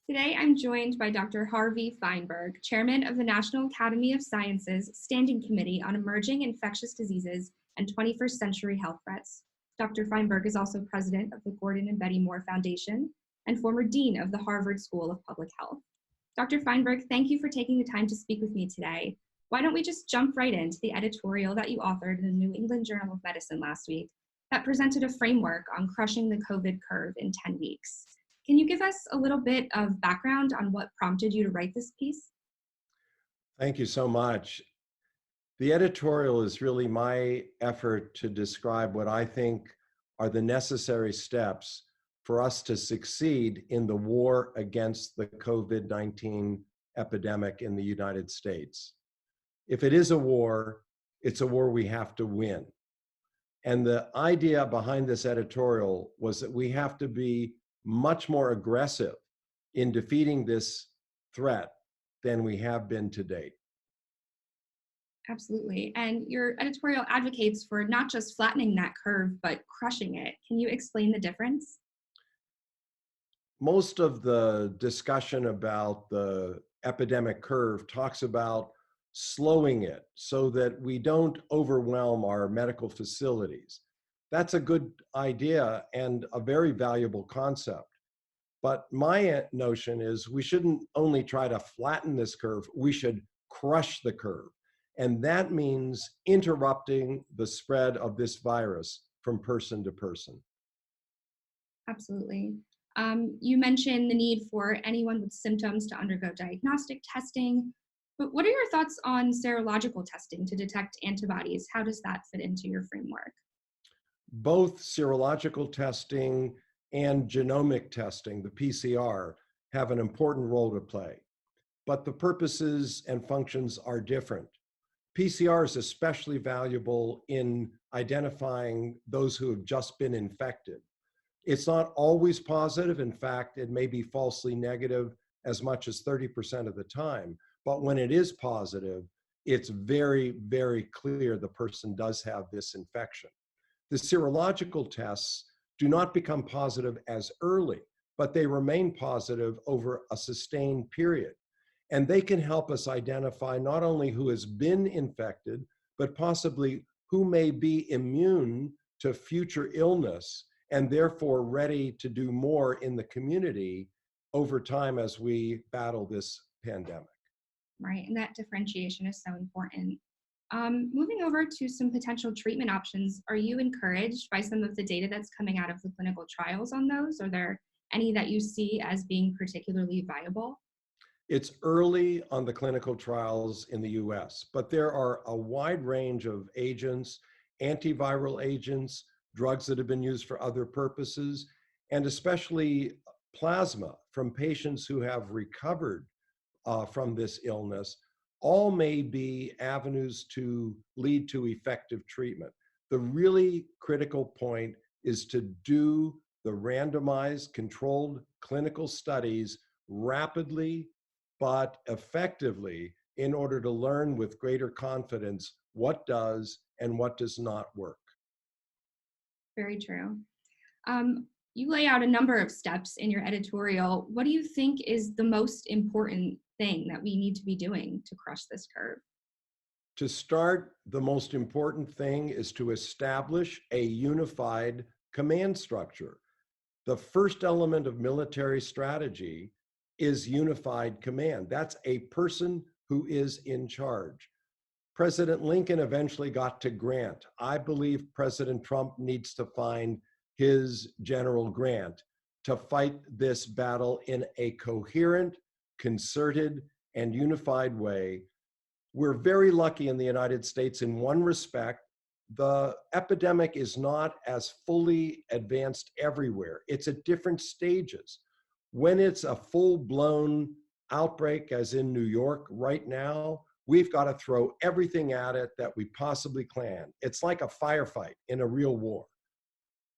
Today, I'm joined by Dr. Harvey Fineberg, Chairman of the National Academy of Sciences Standing Committee on Emerging Infectious Diseases and 21st Century Health Threats. Dr. Fineberg is also President of the Gordon and Betty Moore Foundation and former Dean of the Harvard School of Public Health. Dr. Fineberg, thank you for taking the time to speak with me today. Why don't we just jump right into the editorial that you authored in the New England Journal of Medicine last week that presented a framework on crushing the COVID curve in 10 weeks. Can you give us a little bit of background on what prompted you to write this piece? Thank you so much. The editorial is really my effort to describe what I think are the necessary steps for us to succeed in the war against the COVID-19 epidemic in the United States. If it is a war, it's a war we have to win. And the idea behind this editorial was that we have to be much more aggressive in defeating this threat than we have been to date. Absolutely. And your editorial advocates for not just flattening that curve, but crushing it. Can you explain the difference? Most of the discussion about the epidemic curve talks about slowing it so that we don't overwhelm our medical facilities. That's a good idea and a very valuable concept. But my notion is we shouldn't only try to flatten this curve, we should crush the curve. And that means interrupting the spread of this virus from person to person. Absolutely. You mentioned the need for anyone with symptoms to undergo diagnostic testing. But what are your thoughts on serological testing to detect antibodies? How does that fit into your framework? Both serological testing and genomic testing, the PCR, have an important role to play, but the purposes and functions are different. PCR is especially valuable in identifying those who have just been infected. It's not always positive. In fact, it may be falsely negative as much as 30% of the time. But when it is positive, it's very, very clear the person does have this infection. The serological tests do not become positive as early, but they remain positive over a sustained period. And they can help us identify not only who has been infected, but possibly who may be immune to future illness and therefore ready to do more in the community over time as we battle this pandemic. Right, and that differentiation is so important. Moving over to some potential treatment options, are you encouraged by some of the data that's coming out of the clinical trials on those? Are there any that you see as being particularly viable? It's early on the clinical trials in the US, but there are a wide range of agents, antiviral agents, drugs that have been used for other purposes, and especially plasma from patients who have recovered from this illness, all may be avenues to lead to effective treatment. The really critical point is to do the randomized controlled clinical studies rapidly but effectively in order to learn with greater confidence what does and what does not work. Very true. You lay out a number of steps in your editorial. What do you think is the most important thing that we need to be doing to crush this curve? To start, the most important thing is to establish a unified command structure. The first element of military strategy is unified command. That's a person who is in charge. President Lincoln eventually got to Grant. I believe President Trump needs to find his General Grant to fight this battle in a coherent, concerted, and unified way. We're very lucky in the United States in one respect. The epidemic is not as fully advanced everywhere. It's at different stages. When it's a full-blown outbreak, as in New York right now, we've got to throw everything at it that we possibly can. It's like a firefight in a real war.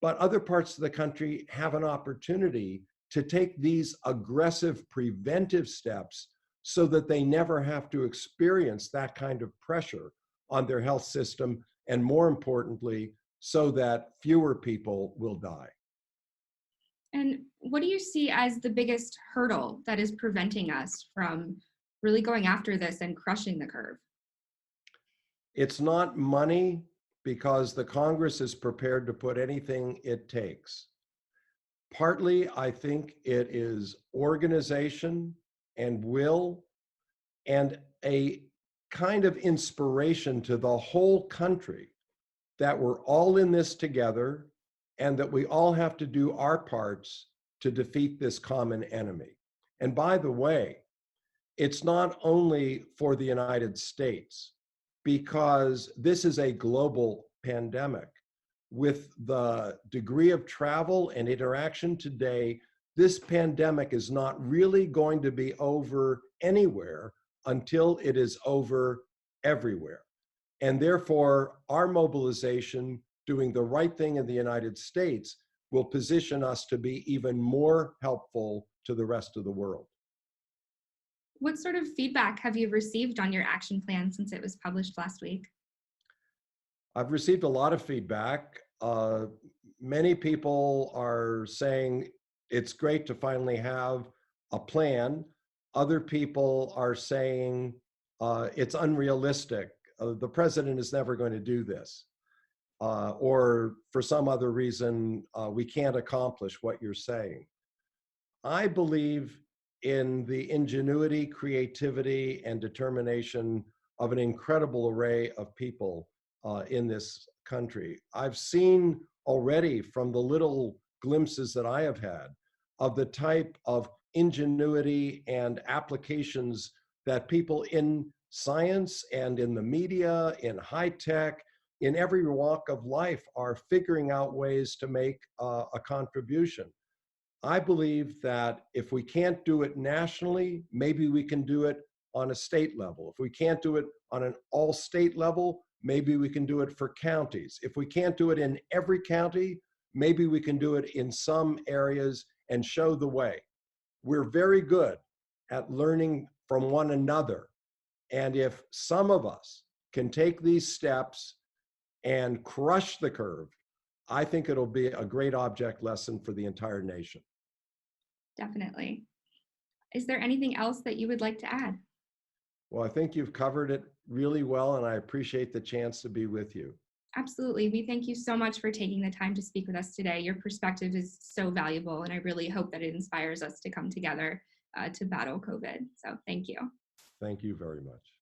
But other parts of the country have an opportunity to take these aggressive preventive steps so that they never have to experience that kind of pressure on their health system, and more importantly, so that fewer people will die. And what do you see as the biggest hurdle that is preventing us from really going after this and crushing the curve? It's not money because the Congress is prepared to put anything it takes. Partly, I think it is organization and will and a kind of inspiration to the whole country that we're all in this together and that we all have to do our parts to defeat this common enemy. And by the way, it's not only for the United States, because this is a global pandemic. With the degree of travel and interaction today, this pandemic is not really going to be over anywhere until it is over everywhere. And therefore, our mobilization, doing the right thing in the United States, will position us to be even more helpful to the rest of the world. What sort of feedback have you received on your action plan since it was published last week? I've received a lot of feedback. Many people are saying it's great to finally have a plan. Other people are saying it's unrealistic. The president is never going to do this. Or for some other reason, we can't accomplish what you're saying. I believe in the ingenuity, creativity, and determination of an incredible array of people in this country. I've seen already from the little glimpses that I have had of the type of ingenuity and applications that people in science and in the media, in high tech, in every walk of life are figuring out ways to make a contribution. I believe that if we can't do it nationally, maybe we can do it on a state level. If we can't do it on an all state level, maybe we can do it for counties. If we can't do it in every county, maybe we can do it in some areas and show the way. We're very good at learning from one another. And if some of us can take these steps and crush the curve, I think it'll be a great object lesson for the entire nation. Definitely. Is there anything else that you would like to add? Well, I think you've covered it really well, and I appreciate the chance to be with you. Absolutely. We thank you so much for taking the time to speak with us today. Your perspective is so valuable, and I really hope that it inspires us to come together to battle COVID. So thank you. Thank you very much.